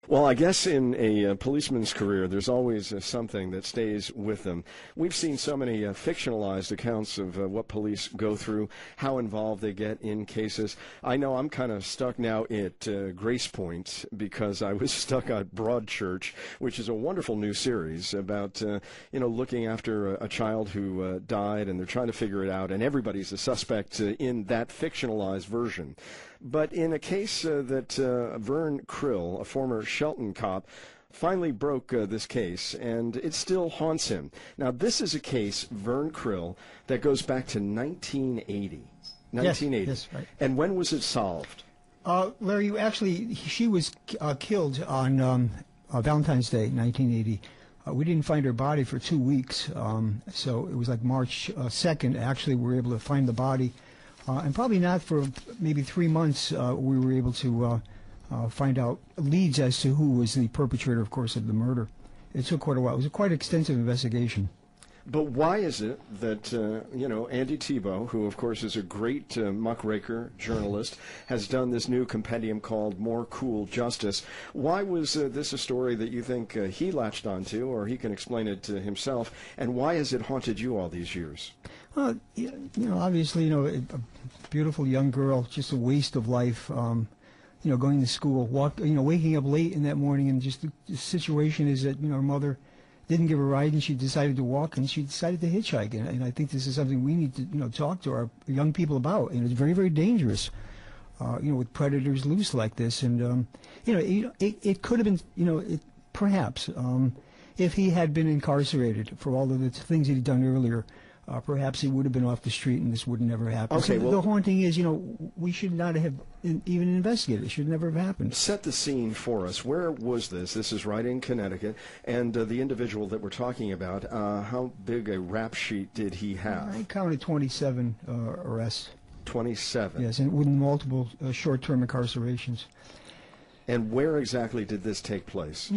Well, I guess in a policeman's career, there's always something that stays with them. We've seen so many fictionalized accounts of what police go through, how involved they get in cases. I know I'm kind of stuck now at Grace Point because I was stuck at Broadchurch, which is a wonderful new series about, looking after a child who died, and they're trying to figure it out, and everybody's a suspect in that fictionalized version. But in a case that Vern Krill, a former Shelton cop, finally broke this case, and it still haunts him. Now, this is a case, Vern Krill, that goes back to 1980. 1980. Yes, right. And when was it solved? Larry, actually, she was killed on Valentine's Day, 1980. We didn't find her body for 2 weeks, so it was like March 2nd. Actually, we were able to find the body. And probably not for maybe 3 months, we were able to find out leads as to who was the perpetrator, of course, of the murder. It took quite a while. It was a quite extensive investigation. But why is it that, Andy Tebow, who, of course, is a great muckraker journalist, has done this new compendium called More Cool Justice? Why was this a story that you think he latched onto, or he can explain it himself, and why has it haunted you all these years? Well, obviously, a beautiful young girl, just a waste of life, going to school, waking up late in that morning, and just the situation is that, her mother didn't give her a ride, and she decided to walk, and she decided to hitchhike. And I think this is something we need to, talk to our young people about. And it's very, very dangerous, with predators loose like this. And, it could have been, perhaps, if he had been incarcerated for all of the things that he'd done earlier, perhaps he would have been off the street and this would never happen. Okay, so the haunting is, we should not have even investigated. It should never have happened. Set the scene for us. Where was this? This is right in Connecticut. And the individual that we're talking about, how big a rap sheet did he have? I counted 27 arrests. 27? Yes, and with multiple short-term incarcerations. And where exactly did this take place?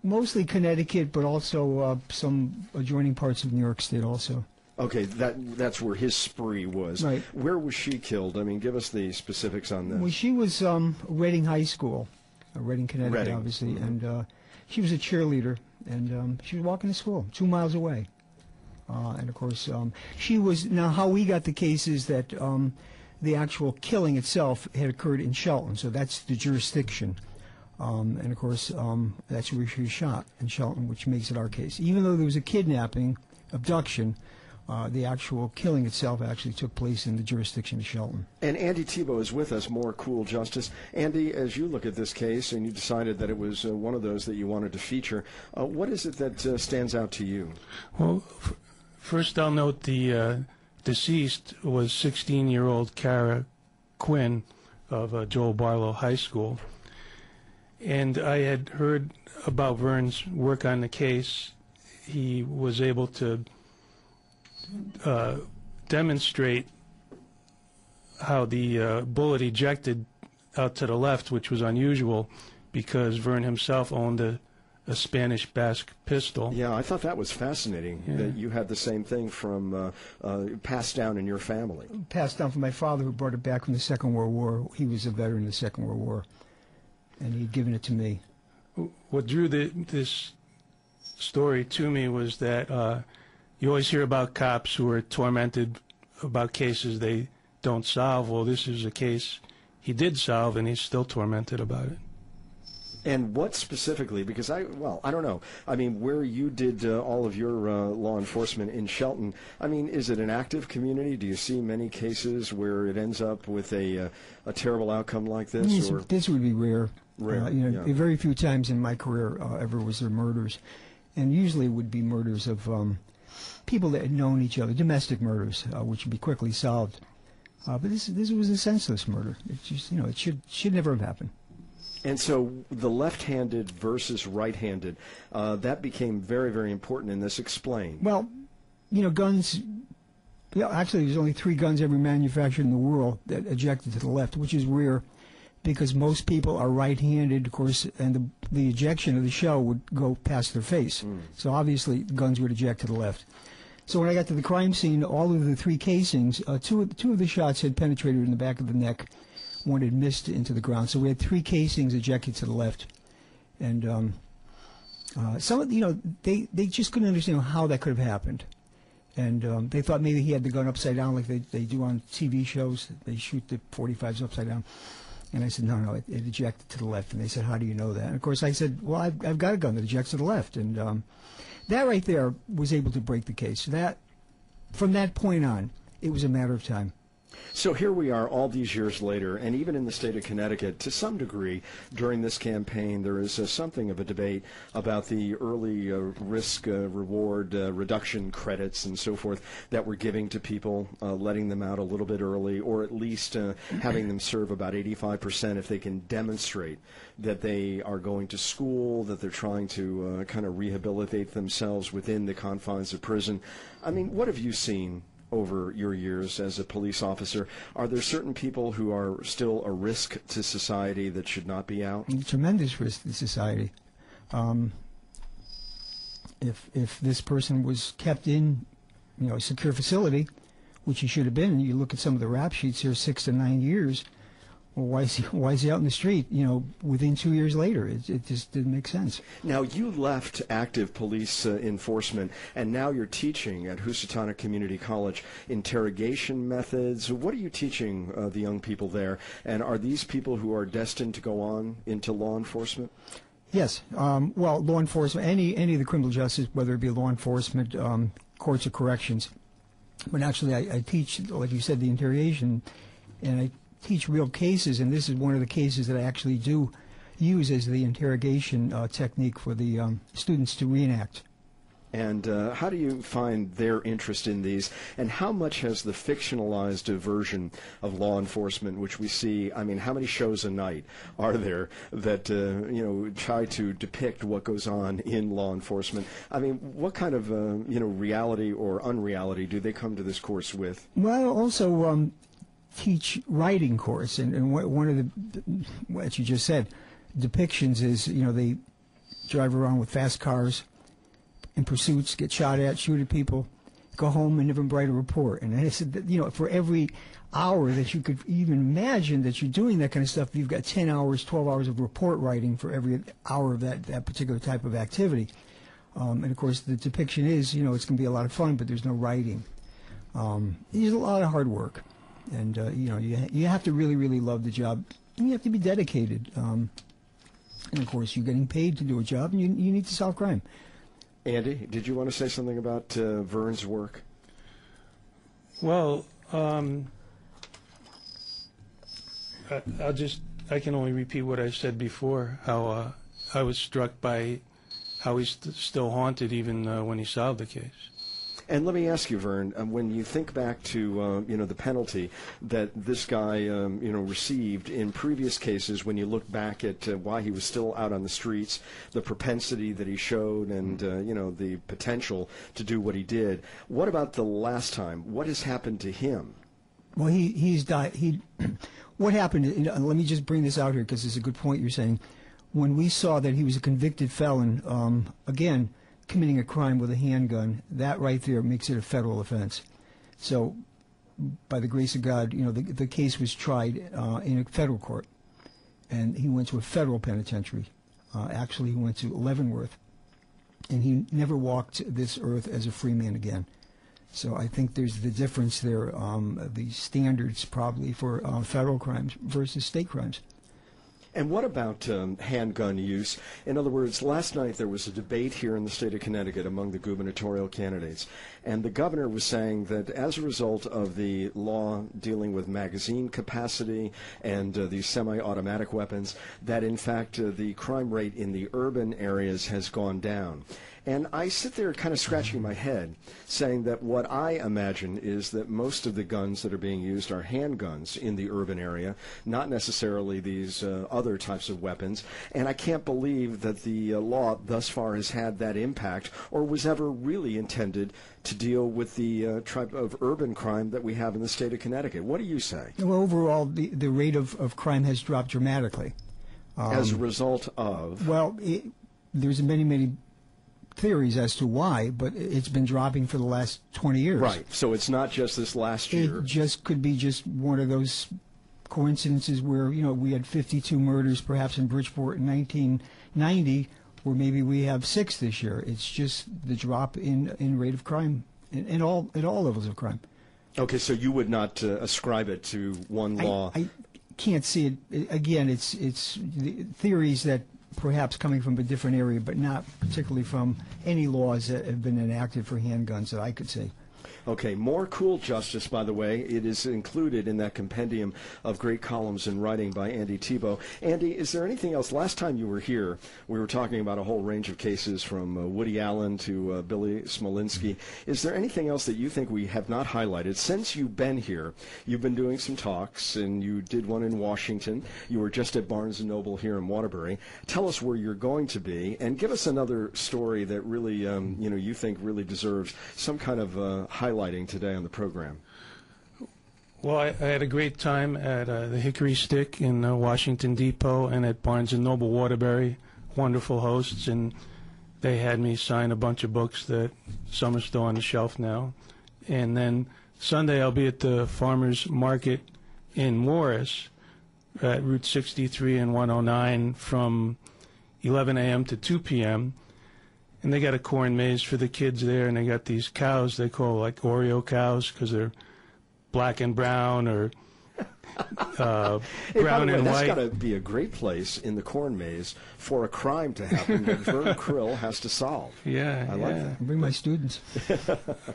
Mostly Connecticut, but also some adjoining parts of New York State also. Okay, that's where his spree was. Right. Where was she killed? I mean, give us the specifics on this. Well, she was Reading High School, Reading, Connecticut, Reading. Obviously, and she was a cheerleader, and she was walking to school 2 miles away. And, of course, she was... Now, how we got the case is that the actual killing itself had occurred in Shelton, so that's the jurisdiction. And, of course, that's where she was shot, in Shelton, which makes it our case. Even though there was a kidnapping, abduction, the actual killing itself actually took place in the jurisdiction of Shelton. And Andy Tebow is with us, More Cool Justice. Andy, as you look at this case and you decided that it was one of those that you wanted to feature, what is it that stands out to you? Well, first I'll note the deceased was 16-year-old Kara Quinn of Joel Barlow High School. And I had heard about Vern's work on the case. He was able to demonstrate how the bullet ejected out to the left, which was unusual because Vern himself owned a Spanish Basque pistol. Yeah, I thought that was fascinating, that you had the same thing from passed down in your family. Passed down from my father, who brought it back from the Second World War. He was a veteran of the Second World War, and he'd given it to me. What drew this story to me was that you always hear about cops who are tormented about cases they don't solve. Well, this is a case he did solve, and he's still tormented about it. And what specifically? Because I don't know. I mean, where you did all of your law enforcement in Shelton, I mean, is it an active community? Do you see many cases where it ends up with a terrible outcome like this? Yes, or? This would be rare. Rare, Very few times in my career ever was there murders. And usually it would be murders of people that had known each other, domestic murders, which would be quickly solved. But this was a senseless murder. It just, it should never have happened. And so the left-handed versus right-handed, that became very, very important in this. Explain. Well, guns, actually there's only 3 guns ever manufactured in the world that ejected to the left, which is rare because most people are right-handed, of course, and the ejection of the shell would go past their face. So obviously guns would eject to the left. So when I got to the crime scene, all of the 3 casings, two of the shots had penetrated in the back of the neck. One had missed into the ground. So we had 3 casings ejected to the left. And some of they just couldn't understand how that could have happened. And they thought maybe he had the gun upside down like they do on TV shows. They shoot the .45s upside down. And I said, no, it ejected to the left. And they said, how do you know that? And of course I said, well, I've got a gun that ejects to the left. And that right there was able to break the case. From that point on, it was a matter of time. So here we are all these years later, and even in the state of Connecticut, to some degree, during this campaign, there is something of a debate about the early risk-reward reduction credits and so forth that we're giving to people, letting them out a little bit early, or at least having them serve about 85% if they can demonstrate that they are going to school, that they're trying to kind of rehabilitate themselves within the confines of prison. I mean, what have you seen over your years as a police officer? Are there certain people who are still a risk to society that should not be out? Tremendous risk to society. If this person was kept in, a secure facility, which he should have been, and you look at some of the rap sheets here, 6 to 9 years. Well, why is he out in the street? Within 2 years later, it just didn't make sense. Now you left active police enforcement, and now you're teaching at Housatonic Community College interrogation methods. What are you teaching the young people there? And are these people who are destined to go on into law enforcement? Yes. Well, law enforcement, any of the criminal justice, whether it be law enforcement, courts of corrections. But actually, I teach, like you said, the interrogation, and I teach real cases, and this is one of the cases that I actually do use as the interrogation technique for the students to reenact. And how do you find their interest in these, and how much has the fictionalized version of law enforcement, which we see, I mean, how many shows a night are there that, try to depict what goes on in law enforcement? I mean, what kind of, reality or unreality do they come to this course with? Well, also teach writing course, and one of the, what you just said, depictions is, they drive around with fast cars in pursuits, get shot at, shoot at people, go home and never write a report. And I said that, for every hour that you could even imagine that you're doing that kind of stuff, you've got 10 hours, 12 hours of report writing for every hour of that particular type of activity. And of course the depiction is, it's going to be a lot of fun, but there's no writing. There's a lot of hard work. And, you have to really, really love the job. And you have to be dedicated. And, of course, you're getting paid to do a job, and you need to solve crime. Andy, did you want to say something about Vern's work? Well, I can only repeat what I said before, how I was struck by how he's still haunted even when he solved the case. And let me ask you, Vern, when you think back to the penalty that this guy received in previous cases, when you look back at why he was still out on the streets, the propensity that he showed, and the potential to do what he did, what about the last time? What has happened to him? Well, he's died. What happened? Let me just bring this out here because it's a good point you're saying. When we saw that he was a convicted felon, again, committing a crime with a handgun, that right there makes it a federal offense. So, by the grace of God, the case was tried in a federal court, and he went to a federal penitentiary. Actually, he went to Leavenworth, and he never walked this earth as a free man again. So I think there's the difference there, the standards probably for federal crimes versus state crimes. And what about handgun use? In other words, last night there was a debate here in the state of Connecticut among the gubernatorial candidates, and the governor was saying that as a result of the law dealing with magazine capacity and these semi-automatic weapons, that in fact the crime rate in the urban areas has gone down. And I sit there kind of scratching my head, saying that what I imagine is that most of the guns that are being used are handguns in the urban area, not necessarily these other types of weapons. And I can't believe that the law thus far has had that impact or was ever really intended to deal with the type of urban crime that we have in the state of Connecticut. What do you say? Well, overall, the rate of crime has dropped dramatically. As a result of? Well, there's many theories as to why, but it's been dropping for the last 20 years. Right. So it's not just this last year. It just could be just one of those coincidences where, we had 52 murders perhaps in Bridgeport in 1990, where maybe we have 6 this year. It's just the drop in rate of crime at all levels of crime. Okay, so you would not ascribe it to one law. I can't see it. Again, it's the theories that perhaps coming from a different area, but not particularly from any laws that have been enacted for handguns that I could see. Okay, more cool justice, by the way. It is included in that compendium of great columns and writing by Andy Tebow. Andy, is there anything else? Last time you were here, we were talking about a whole range of cases from Woody Allen to Billy Smolinski. Is there anything else that you think we have not highlighted? Since you've been here, you've been doing some talks, and you did one in Washington. You were just at Barnes & Noble here in Waterbury. Tell us where you're going to be, and give us another story that really, you think really deserves some kind of highlighting today on the program. Well, I had a great time at the Hickory Stick in Washington Depot and at Barnes & Noble Waterbury. Wonderful hosts, and they had me sign a bunch of books that some are still on the shelf now. And then Sunday I'll be at the Farmers Market in Morris at Route 63 and 109 from 11 a.m. to 2 p.m., and they got a corn maze for the kids there, and they got these cows they call like Oreo cows because they're black and brown or brown and that's white. That's got to be a great place in the corn maze for a crime to happen that Vern Krill has to solve. Yeah, I like that. I'll bring my students.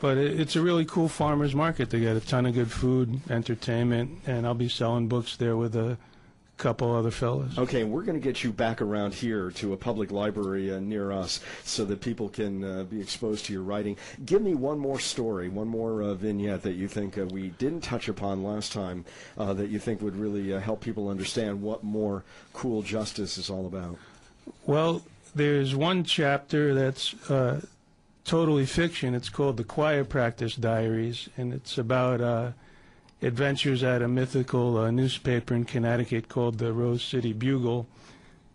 But it's a really cool farmers market. They got a ton of good food, entertainment, and I'll be selling books there with a couple other fellas. Okay, we're going to get you back around here to a public library near us so that people can be exposed to your writing. Give me one more story, one more vignette that you think we didn't touch upon last time that you think would really help people understand what more cool justice is all about. Well, there's one chapter that's totally fiction. It's called The Quiet Practice Diaries, and it's about adventures at a mythical newspaper in Connecticut called the Rose City Bugle.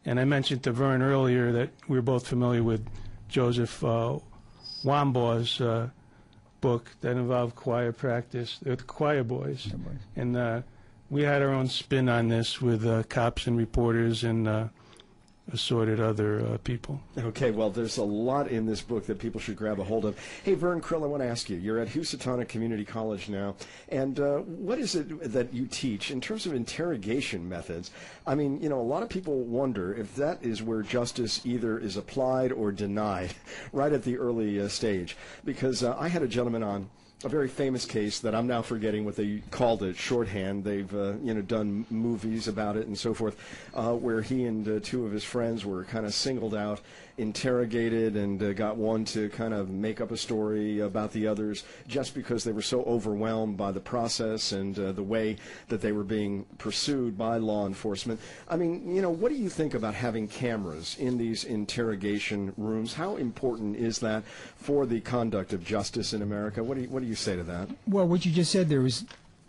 And I mentioned to Vern earlier that we're both familiar with Joseph Wambaugh's book that involved quiet practice, the Quiet Boys. And we had our own spin on this with cops and reporters and assorted other people. Okay, well, there's a lot in this book that people should grab a hold of. Hey, Vern Krill, I want to ask you, you're at Housatonic Community College now, and what is it that you teach in terms of interrogation methods? I mean, a lot of people wonder if that is where justice either is applied or denied right at the early stage, because I had a gentleman on a very famous case that I'm now forgetting what they called it, shorthand. They've done movies about it and so forth, where he and 2 of his friends were kind of singled out, interrogated, and got one to kind of make up a story about the others just because they were so overwhelmed by the process and the way that they were being pursued by law enforcement. I mean, what do you think about having cameras in these interrogation rooms? How important is that for the conduct of justice in America? What do you say to that? Well, what you just said there was,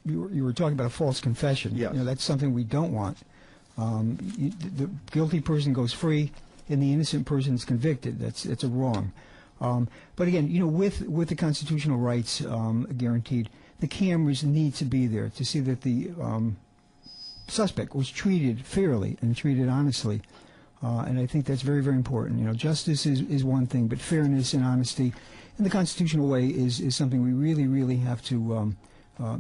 you were talking about a false confession. Yes. That's something we don't want. The guilty person goes free, and the innocent person is convicted. That's a wrong. But again, with the constitutional rights guaranteed, the cameras need to be there to see that the suspect was treated fairly and treated honestly. And I think that's very, very important. Justice is one thing, but fairness and honesty in the constitutional way is something we really, really have to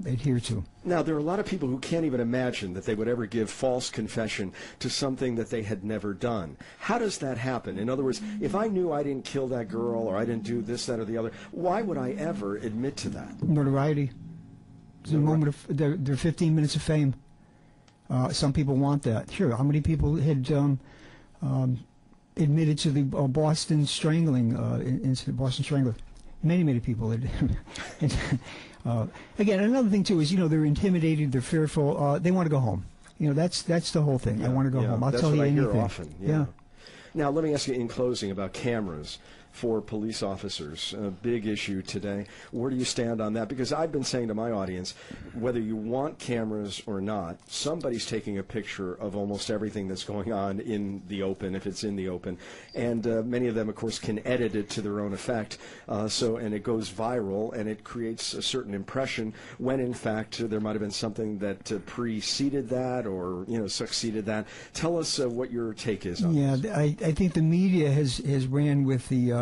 adhere to. Now, there are a lot of people who can't even imagine that they would ever give false confession to something that they had never done. How does that happen? In other words, if I knew I didn't kill that girl or I didn't do this, that, or the other, why would I ever admit to that? Notoriety. It's a moment of their 15 minutes of fame. Some people want that. Sure, how many people had admitted to the Boston strangling incident, Boston Strangler? Many people had. Again, another thing too is they're intimidated, they're fearful, they want to go home. That's the whole thing. I want to go home. I'll tell you anything. That's what I hear often. Yeah. Now, let me ask you in closing about cameras. for police officers. A big issue today. Where do you stand on that? Because I've been saying to my audience, whether you want cameras or not, somebody's taking a picture of almost everything that's going on in the open, if it's in the open. And many of them, of course, can edit it to their own effect. And it goes viral, and it creates a certain impression when, in fact, there might have been something that preceded that or, succeeded that. Tell us what your take is on this. Yeah, I think the media has ran with the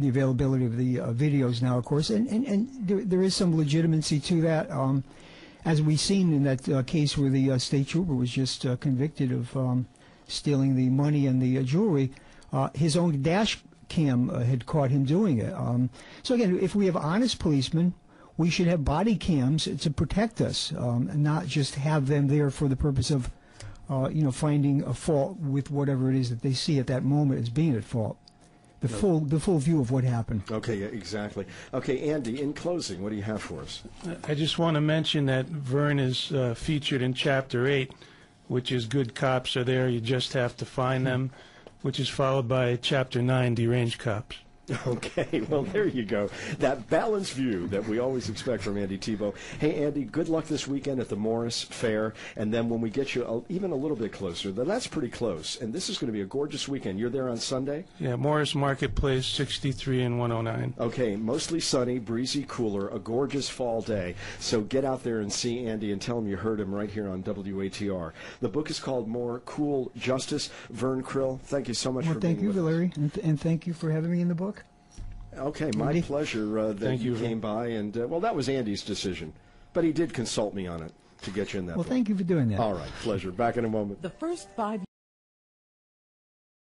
availability of the videos now, of course, and there is some legitimacy to that. As we've seen in that case where the state trooper was just convicted of stealing the money and the jewelry, his own dash cam had caught him doing it. So again, if we have honest policemen, we should have body cams to protect us, and not just have them there for the purpose of finding a fault with whatever it is that they see at that moment as being at fault. The full view of what happened. Okay, yeah, exactly. Okay, Andy, in closing, what do you have for us? I just want to mention that Vern is featured in Chapter 8, which is Good Cops Are There, You Just Have to Find Them, which is followed by Chapter 9, Deranged Cops. Okay, well, there you go. That balanced view that we always expect from Andy Tebow. Hey, Andy, good luck this weekend at the Morris Fair. And then when we get you even a little bit closer, that's pretty close. And this is going to be a gorgeous weekend. You're there on Sunday? Yeah, Morris Marketplace, 63 and 109. Okay, mostly sunny, breezy, cooler, a gorgeous fall day. So get out there and see Andy and tell him you heard him right here on WATR. The book is called More Cool Justice. Vern Krill, thank you so much for being with us. Larry, and thank you for having me in the book. Okay, my pleasure that you came by, and that was Andy's decision, but he did consult me on it to get you in that book. Well, thank you for doing that. All right, pleasure. Back in a moment. The first 5